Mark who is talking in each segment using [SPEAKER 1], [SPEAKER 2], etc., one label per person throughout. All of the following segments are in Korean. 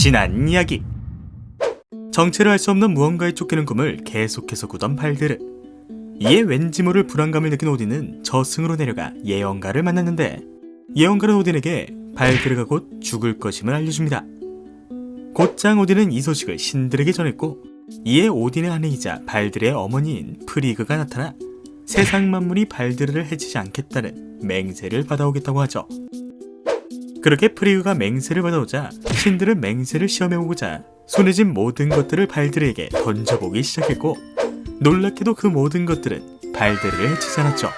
[SPEAKER 1] 지난 이야기. 정체를 알 수 없는 무언가에 쫓기는 꿈을 계속해서 꾸던 발드르. 이에 왠지 모를 불안감을 느낀 오딘은 저승으로 내려가 예언가를 만났는데, 예언가는 오딘에게 발드르가 곧 죽을 것임을 알려줍니다. 곧장 오딘은 이 소식을 신들에게 전했고, 이에 오딘의 아내이자 발드르의 어머니인 프리그가 나타나 세상 만물이 발드르를 해치지 않겠다는 맹세를 받아오겠다고 하죠. 그렇게 프리그가 맹세를 받아오자 신들은 맹세를 시험해보고자 손에 쥔 모든 것들을 발드르에게 던져보기 시작했고, 놀랍게도 그 모든 것들은 발드르를 해치지 않았죠.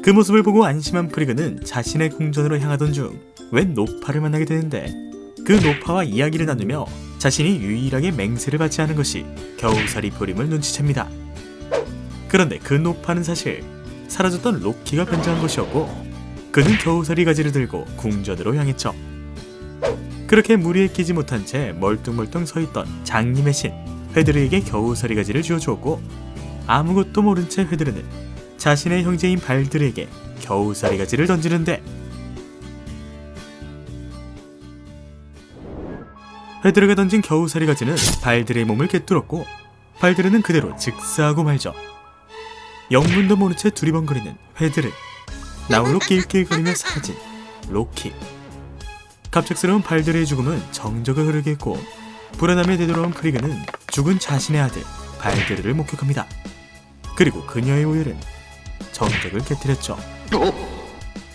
[SPEAKER 1] 그 모습을 보고 안심한 프리그는 자신의 궁전으로 향하던 중 웬 노파를 만나게 되는데, 그 노파와 이야기를 나누며 자신이 유일하게 맹세를 받지 않은 것이 겨우살이 부림을 눈치챕니다. 그런데 그 노파는 사실 사라졌던 로키가 변장한 것이었고, 그는 겨우살이 가지를 들고 궁전으로 향했죠. 그렇게 무리에 끼지 못한 채 멀뚱멀뚱 서있던 장님의 신 회드르에게 겨우살이 가지를 쥐어주었고, 아무것도 모른 채 회드르는 자신의 형제인 발드르에게 겨우살이 가지를 던지는데, 회드르가 던진 겨우살이 가지는 발드르의 몸을 꿰뚫었고, 발드르는 그대로 즉사하고 말죠. 영문도 모른 채 두리번거리는 회드르, 나홀로 낄낄거리며 사라진 로키. 갑작스러운 발드르의 죽음은 정적을 흐르게 했고, 불안함에 되돌아온 프리그는 죽은 자신의 아들 발드르를 목격합니다. 그리고 그녀의 오열은 정적을 깨뜨렸죠.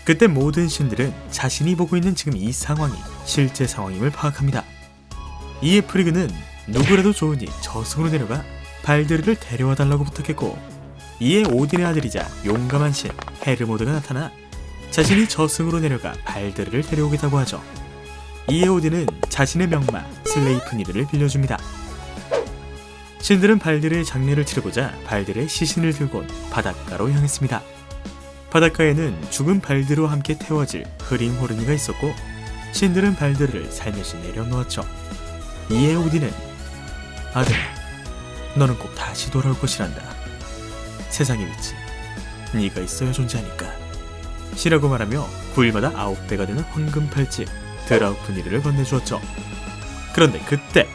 [SPEAKER 1] 그때 모든 신들은 자신이 보고 있는 지금 이 상황이 실제 상황임을 파악합니다. 이에 프리그는 누구라도 좋으니 저승으로 내려가 발드르를 데려와 달라고 부탁했고, 이에 오딘의 아들이자 용감한 신 헤르모드가 나타나 자신이 저승으로 내려가 발드르를 데려오겠다고 하죠. 이에 오딘은 자신의 명마 슬레이프니르를 빌려줍니다. 신들은 발드르의 장례를 치르고자 발드르의 시신을 들고 바닷가로 향했습니다. 바닷가에는 죽은 발드르와 함께 태워질 흐링호르니가 있었고, 신들은 발드르를 살며시 내려놓았죠. 이에 오딘은 아들아, 너는 꼭 다시 돌아올 것이란다. 세상의 위치, 네가 있어야 존재하니까 시라고 말하며 9일마다 9배가 되는 황금 팔찌 드라우프니르를 건네주었죠. 그런데 그때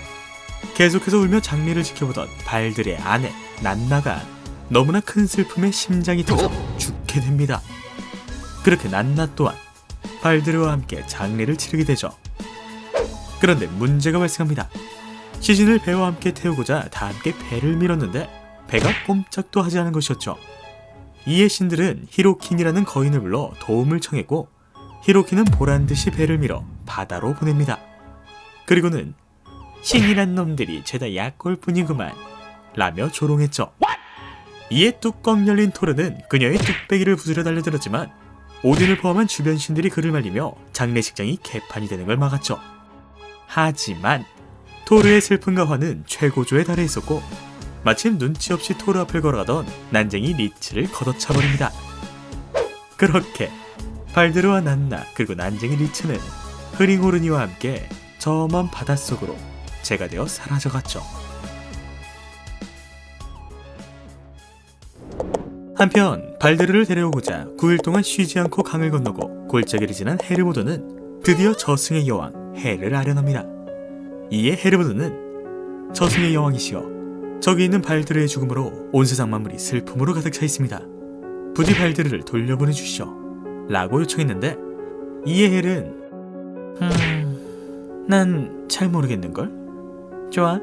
[SPEAKER 1] 계속해서 울며 장례를 지켜보던 발드르의 아내 난나가 너무나 큰 슬픔에 심장이 터져 죽게 됩니다. 그렇게 난나 또한 발드르와 함께 장례를 치르게 되죠. 그런데 문제가 발생합니다. 시신을 배와 함께 태우고자 다 함께 배를 밀었는데 배가 꼼짝도 하지 않은 것이었죠. 이에 신들은 히로킨이라는 거인을 불러 도움을 청했고, 히로킨은 보란듯이 배를 밀어 바다로 보냅니다. 그리고는 신이란 놈들이 죄다 약골뿐이구만 라며 조롱했죠. 이에 뚜껑 열린 토르는 그녀의 뚝배기를 부수려 달려들었지만, 오딘을 포함한 주변 신들이 그를 말리며 장례식장이 개판이 되는 걸 막았죠. 하지만 토르의 슬픔과 화는 최고조에 달해 있었고, 마침 눈치 없이 토르 앞을 걸어가던 난쟁이 리츠를 걷어차버립니다. 그렇게 발드르와 난나 그리고 난쟁이 리츠는 흐링호르니와 함께 저 먼 바닷속으로 재가 되어 사라져갔죠. 한편 발드르를 데려오고자 9일 동안 쉬지 않고 강을 건너고 골짜기를 지난 헤르모드는 드디어 저승의 여왕 헬을 아련합니다. 이에 헤르모드는 저승의 여왕이시여, 저기 있는 발드르의 죽음으로 온 세상 만물이 슬픔으로 가득 차 있습니다. 부디 발드르를 돌려보내주시오 라고 요청했는데, 이에 헬은 난 잘 모르겠는걸? 좋아,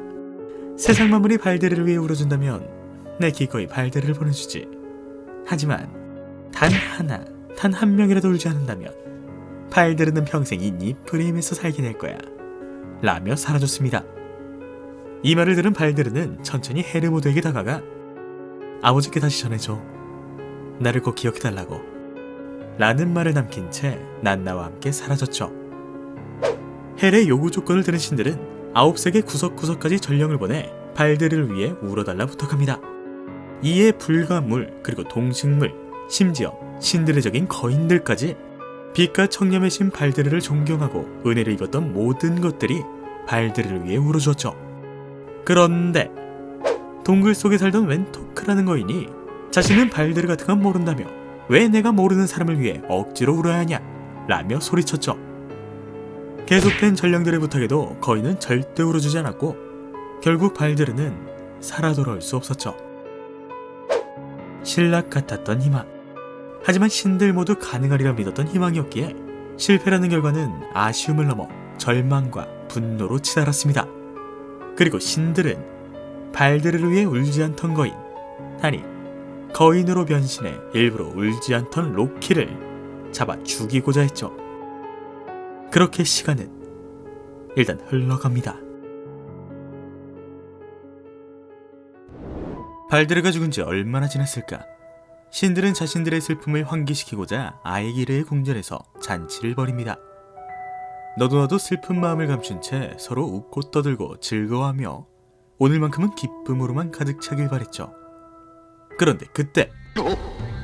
[SPEAKER 1] 세상 만물이 발드르를 위해 울어준다면 내 기꺼이 발드르를 보내주지. 하지만 단 한 명이라도 울지 않는다면 발드르는 평생 이 니프레임에서 살게 될 거야 라며 사라졌습니다. 이 말을 들은 발드르는 천천히 헤르모드에게 다가가 아버지께 다시 전해줘, 나를 꼭 기억해달라고 라는 말을 남긴 채 난나와 함께 사라졌죠. 헬의 요구 조건을 들은 신들은 9색의 구석구석까지 전령을 보내 발드르를 위해 울어달라 부탁합니다. 이에 불가물 그리고 동식물, 심지어 신들의 적인 거인들까지 빛과 청렴의 신 발드르를 존경하고 은혜를 입었던 모든 것들이 발드르를 위해 울어주었죠. 그런데 동굴 속에 살던 웬 토크라는 거인이 자신은 발드르 같은 건 모른다며 왜 내가 모르는 사람을 위해 억지로 울어야 하냐 라며 소리쳤죠. 계속된 전령들의 부탁에도 거인은 절대 울어주지 않았고 결국 발드르는 살아 돌아올 수 없었죠. 신락 같았던 희망. 하지만 신들 모두 가능하리라 믿었던 희망이었기에 실패라는 결과는 아쉬움을 넘어 절망과 분노로 치달았습니다. 그리고 신들은 발드르를 위해 울지 않던 거인, 아니 거인으로 변신해 일부러 울지 않던 로키를 잡아 죽이고자 했죠. 그렇게 시간은 일단 흘러갑니다. 발드르가 죽은 지 얼마나 지났을까? 신들은 자신들의 슬픔을 환기시키고자 아에기르의 궁전에서 잔치를 벌입니다. 너도 나도 슬픈 마음을 감춘 채 서로 웃고 떠들고 즐거워하며 오늘만큼은 기쁨으로만 가득 차길 바랬죠. 그런데 그때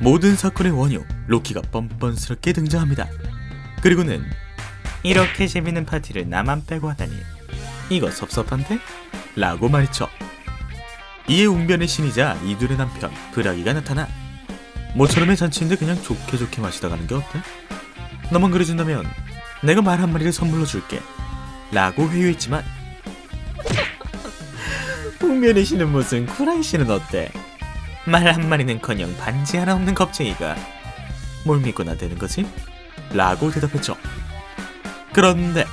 [SPEAKER 1] 모든 사건의 원흉 로키가 뻔뻔스럽게 등장합니다. 그리고는 이렇게 재밌는 파티를 나만 빼고 하다니 이거 섭섭한데? 라고 말했죠. 이에 웅변의 신이자 이둘의 남편 브라기가 나타나 모처럼의 잔치인데 그냥 좋게 마시다 가는 게 어때? 너만 그래준다면 내가 말 한마리를 선물로 줄게 라고 회유했지만 웅변의 신은 무슨 쿠라이 신은 어때? 말 한마리는커녕 반지 하나 없는 겁쟁이가 뭘 믿고 나대는 거지? 라고 대답했죠. 그런데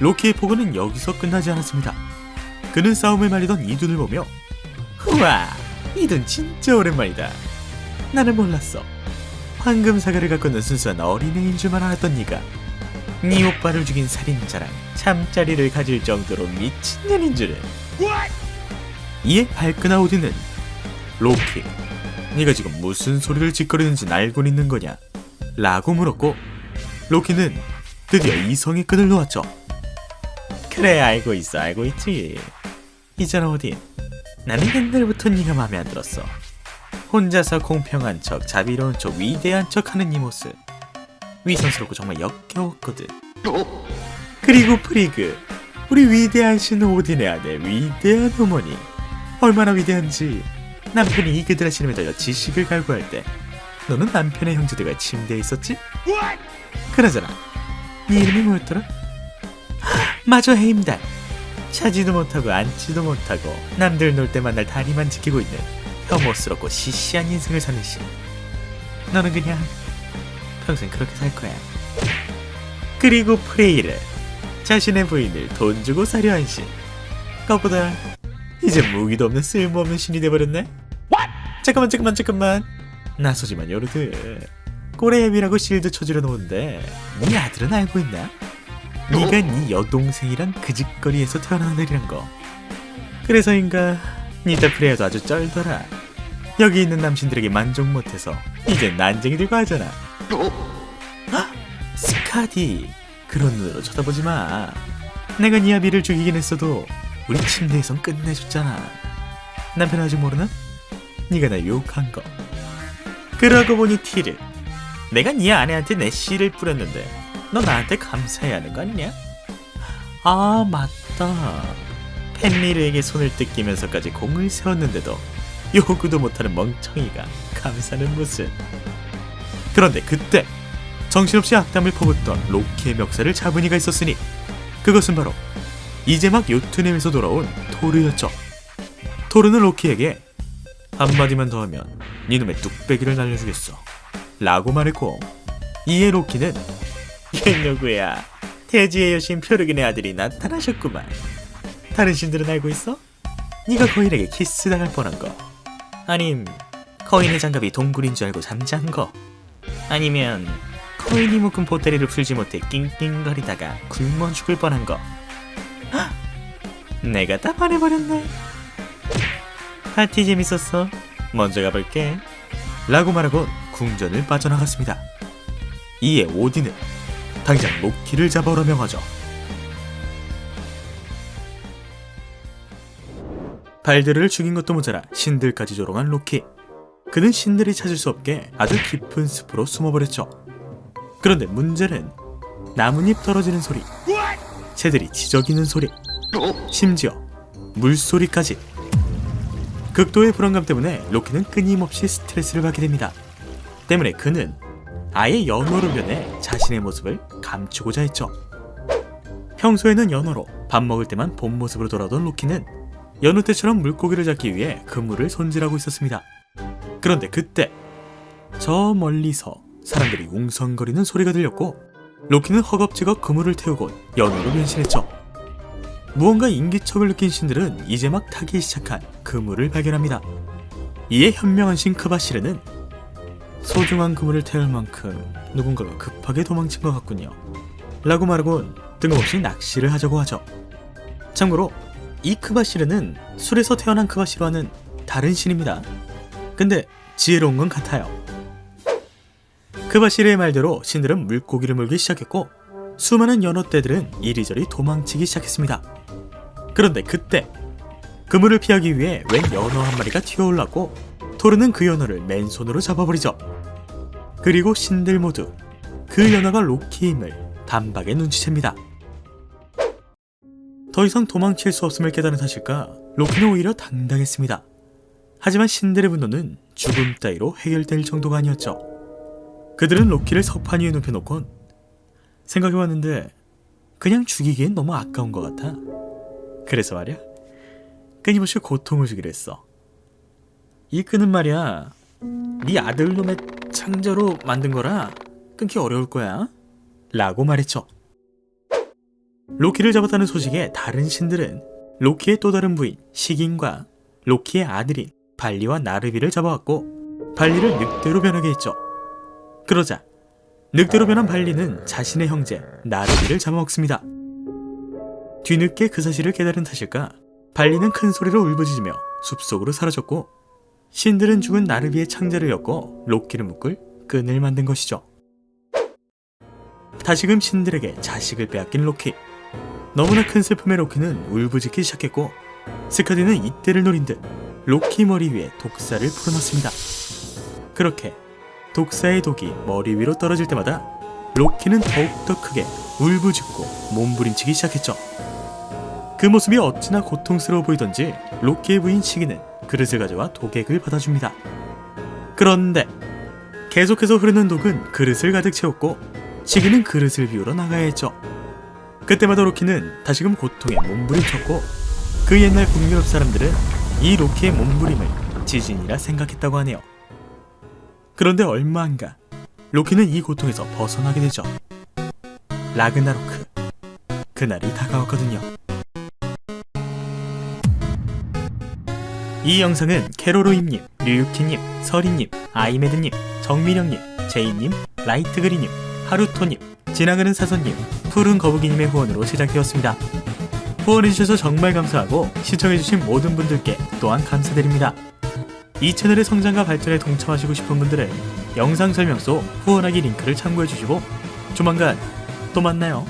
[SPEAKER 1] 로키의 포고는 여기서 끝나지 않았습니다. 그는 싸움을 말리던 이둔을 보며 우와, 이둔 진짜 오랜만이다. 나는 몰랐어. 황금사과를 갖고 있는 순수한 어린애인 줄만 알았던 네가 네 오빠를 죽인 살인자랑 잠자리를 가질 정도로 미친년인 줄은. 이에 발끈한 오딘은 로키, 네가 지금 무슨 소리를 짓거리는지 알고 있는 거냐? 라고 물었고 로키는 드디어 이성의 끈을 놓았죠. 그래, 알고 있지. 있잖아 오딘, 나는 옛날부터 네가 마음에 안 들었어. 혼자서 공평한 척, 자비로운 척, 위대한 척 하는 네 모습 위선스럽고 정말 역겨웠거든. 그리고 프리그, 우리 위대한 신 오딘의 아내, 위대한 어머니, 얼마나 위대한지 남편이 이그드라 신음에 달려 지식을 갈구할 때 너는 남편의 형제들과 침대에 있었지? 그러잖아. 네 이름이 뭐였더라? 맞아, 헤임달. 차지도 못하고 앉지도 못하고 남들 놀 때 만날 다리만 지키고 있는 혐오스럽고 시시한 인생을 사는 신. 너는 그냥 평생 그렇게 살 거야. 그리고 프레이를, 자신의 부인을 돈 주고 사려 한 신. 그것보다 이제 무기도 없는 쓸모없는 신이 돼버렸네? 잠깐만. 나서지만 요르드, 꼬레엠이라고 실드 쳐주려 놓은데 네 아들은 알고 있나? 네가 네 여동생이랑 그 짓거리에서 태어난 애리란 거. 그래서인가 니타 프레야도 아주 쩔더라. 여기 있는 남신들에게 만족 못해서 이제 난쟁이 들고 하잖아. 스카디, 그런 눈으로 쳐다보지 마. 내가 네 아비를 죽이긴 했어도 우리 침대에선 끝내줬잖아. 남편 아직 모르나? 네가 나 유혹한 거. 그러고 보니 티를, 내가 네 아내한테 내 씨를 뿌렸는데 너 나한테 감사해야 하는 거 아니냐? 아 맞다, 펜리르에게 손을 뜯기면서까지 공을 세웠는데도 요구도 못하는 멍청이가 감사는 무슨. 그런데 그때 정신없이 악담을 퍼붓던 로키의 멱살을 잡은 이가 있었으니 그것은 바로 이제 막 요트넴에서 돌아온 토르였죠. 토르는 로키에게 한마디만 더 하면 니놈의 뚝배기를 날려주겠어 라고 말했고, 이에 로키는 얘 누구야? 대지의 여신 벼룩인의 아들이 나타나셨구만. 다른 신들은 알고 있어? 네가 거인에게 키스당할 뻔한 거, 아님 거인의 장갑이 동굴인 줄 알고 잠자한 거, 아니면 거인이 묶은 보따리를 풀지 못해 낑낑거리다가 굶어 죽을 뻔한 거. 헉! 내가 다 말해버렸네. 파티 재밌었어. 먼저 가볼게 라고 말하고 궁전을 빠져나갔습니다. 이에 오딘은 당장 로키를 잡아오라 명하죠. 발드르를 죽인 것도 모자라 신들까지 조롱한 로키. 그는 신들이 찾을 수 없게 아주 깊은 숲으로 숨어버렸죠. 그런데 문제는 나뭇잎 떨어지는 소리, 새들이 지저귀는 소리, 심지어 물소리까지. 극도의 불안감 때문에 로키는 끊임없이 스트레스를 받게 됩니다. 때문에 그는 아예 연호로 변해 자신의 모습을 감추고자 했죠. 평소에는 연어로 밥 먹을 때만 본 모습으로 돌아오던 로키는 여느 때처럼 물고기를 잡기 위해 그물을 손질하고 있었습니다. 그런데 그때 저 멀리서 사람들이 웅성거리는 소리가 들렸고 로키는 허겁지겁 그물을 태우고 연어로 변신했죠. 무언가 인기척을 느낀 신들은 이제 막 타기 시작한 그물을 발견합니다. 이에 현명한 신 크바시르는 소중한 그물을 태울 만큼 누군가가 급하게 도망친 것 같군요 라고 말하곤 뜬금없이 낚시를 하자고 하죠. 참고로 이 크바시르는 술에서 태어난 크바시르와는 다른 신입니다. 근데 지혜로운 건 같아요. 크바시르의 말대로 신들은 물고기를 물기 시작했고 수많은 연어떼들은 이리저리 도망치기 시작했습니다. 그런데 그때 그물을 피하기 위해 웬 연어 한 마리가 튀어올랐고 토르는 그 연어를 맨손으로 잡아버리죠. 그리고 신들 모두 그 연어가 로키의 힘을 단박에 눈치챕니다. 더 이상 도망칠 수 없음을 깨달은 사실까 로키는 오히려 당당했습니다. 하지만 신들의 분노는 죽음 따위로 해결될 정도가 아니었죠. 그들은 로키를 석판 위에 눕혀놓곤 생각해봤는데 그냥 죽이기엔 너무 아까운 것 같아. 그래서 말이야 끊임없이 고통을 주기로 했어. 이 끈은 말이야 네 아들놈의 창자로 만든 거라 끊기 어려울 거야 라고 말했죠. 로키를 잡았다는 소식에 다른 신들은 로키의 또 다른 부인 시긴과 로키의 아들인 발리와 나르비를 잡아왔고 발리를 늑대로 변하게 했죠. 그러자 늑대로 변한 발리는 자신의 형제 나르비를 잡아먹습니다. 뒤늦게 그 사실을 깨달은 탓일까 발리는 큰 소리로 울부짖으며 숲속으로 사라졌고 신들은 죽은 나르비의 창자를 엮어 로키를 묶을 끈을 만든 것이죠. 다시금 신들에게 자식을 빼앗긴 로키. 너무나 큰 슬픔의 로키는 울부짖기 시작했고 스카디는 이때를 노린 듯 로키 머리 위에 독사를 풀어놨습니다. 그렇게 독사의 독이 머리 위로 떨어질 때마다 로키는 더욱더 크게 울부짖고 몸부림치기 시작했죠. 그 모습이 어찌나 고통스러워 보이던지 로키의 부인 시기는 그릇을 가져와 독액을 받아줍니다. 그런데 계속해서 흐르는 독은 그릇을 가득 채웠고 시기는 그릇을 비우러 나가야 했죠. 그때마다 로키는 다시금 고통에 몸부림쳤고 그 옛날 북유럽 사람들은 이 로키의 몸부림을 지진이라 생각했다고 하네요. 그런데 얼마 안가 로키는 이 고통에서 벗어나게 되죠. 라그나로크. 그날이 다가왔거든요. 이 영상은 캐로로임님, 류유키님, 서리님, 아이메드님, 정민영님, 제이님, 라이트그리님, 하루토님, 지나가는 사선님, 푸른 거북이님의 후원으로 제작되었습니다. 후원해주셔서 정말 감사하고 시청해주신 모든 분들께 또한 감사드립니다. 이 채널의 성장과 발전에 동참하시고 싶은 분들은 영상 설명서 후원하기 링크를 참고해주시고 조만간 또 만나요.